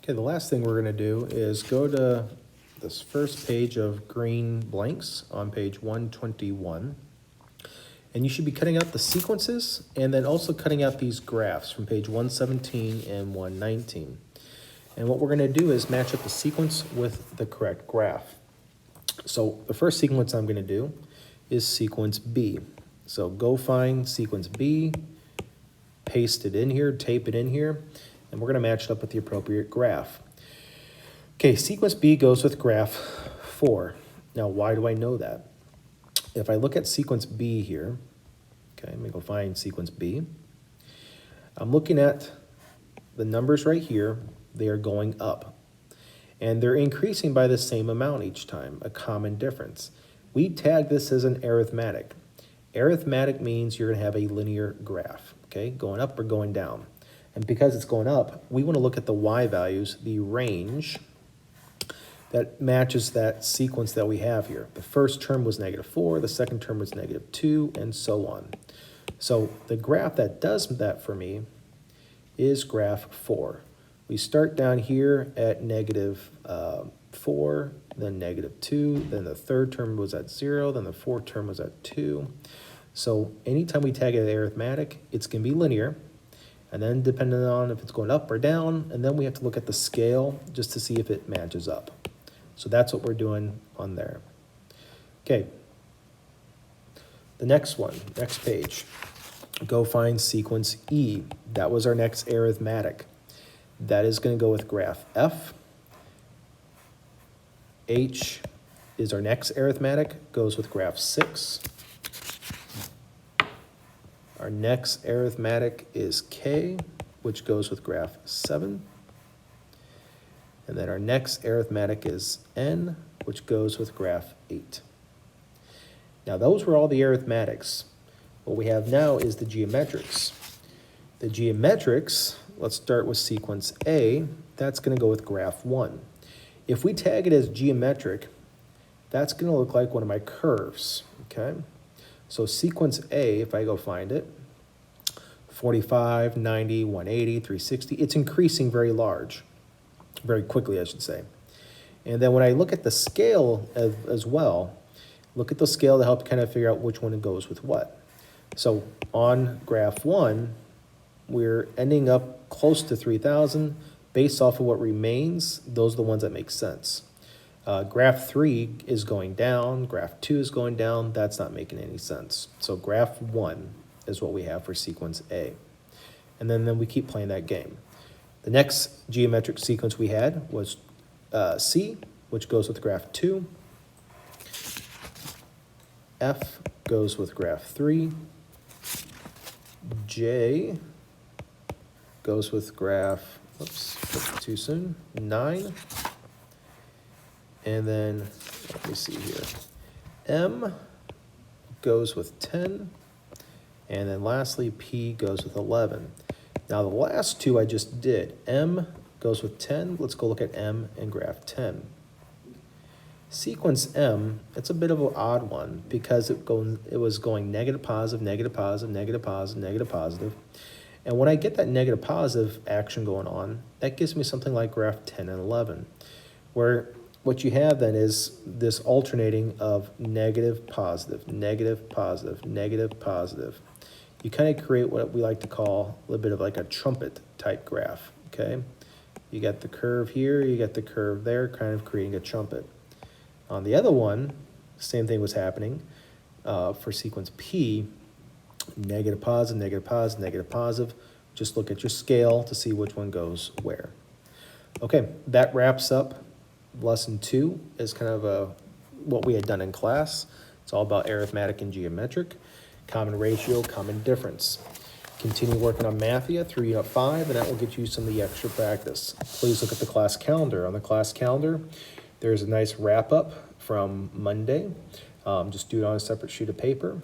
Okay, the last thing we're going to do is go to this first page of green blanks on page 121. And you should be cutting out the sequences and then also cutting out these graphs from page 117 and 119. And what we're going to do is match up the sequence with the correct graph. So the first sequence I'm going to do is sequence B. So go find sequence B, paste it in here, tape it in here, and we're going to match it up with the appropriate graph. Okay, sequence B goes with graph 4. Now, why do I know that? If I look at sequence B here, okay, let me go find sequence B. I'm looking at the numbers right here. They are going up. And they're increasing by the same amount each time, a common difference. We tag this as an arithmetic. Arithmetic means you're going to have a linear graph, okay, going up or going down. And because it's going up, we want to look at the y values, the range that matches that sequence that we have here. The first term was -4, the second term was -2, and so on. So the graph that does that for me is graph 4. We start down here at -4, then -2, then the third term was at 0, then the fourth term was at 2. So anytime we tag it arithmetic, it's going to be linear. And then depending on if it's going up or down, and then we have to look at the scale just to see if it matches up. So that's what we're doing on there. Okay. The next one, next page. Go find sequence E. That was our next arithmetic. That is going to go with graph F. H is our next arithmetic, goes with graph 6. Our next arithmetic is K, which goes with graph 7. And then our next arithmetic is N, which goes with graph 8. Now those were all the arithmetics. What we have now is the geometrics. The geometrics, let's start with sequence A. That's going to go with graph 1. If we tag it as geometric, that's going to look like one of my curves, okay? So sequence A, if I go find it, 45, 90, 180, 360, it's increasing very large, very quickly, I should say. And then when I look at the scale as well, look at the scale to help kind of figure out which one goes with what. So on graph 1, we're ending up close to 3,000. Based off of what remains, those are the ones that make sense. Graph 3 is going down, graph 2 is going down, that's not making any sense. So graph 1 is what we have for sequence A. And then we keep playing that game. The next geometric sequence we had was C, which goes with graph 2. F goes with graph 3. J goes with graph, oops, too soon, 9. And then, let me see here, M goes with 10. And then lastly, P goes with 11. Now the last two I just did, M goes with 10. Let's go look at M and graph 10. Sequence M, it's a bit of an odd one because it was going negative, positive, negative, positive, negative, positive, negative, positive. And when I get that negative positive action going on, that gives me something like graph 10 and 11, where what you have then is this alternating of negative, positive, negative, positive, negative, positive. You kind of create what we like to call a little bit of like a trumpet type graph, okay? You got the curve here, you got the curve there, kind of creating a trumpet. On the other one, same thing was happening for sequence P, negative, positive, negative, positive, negative, positive. Just look at your scale to see which one goes where. Okay, that wraps up lesson 2 is kind of what we had done in class. It's all about arithmetic and geometric, common ratio, common difference. Continue working on Mathia through Unit 5, and that will get you some of the extra practice. Please look at the class calendar. On the class calendar, there's a nice wrap-up from Monday. Just do it on a separate sheet of paper.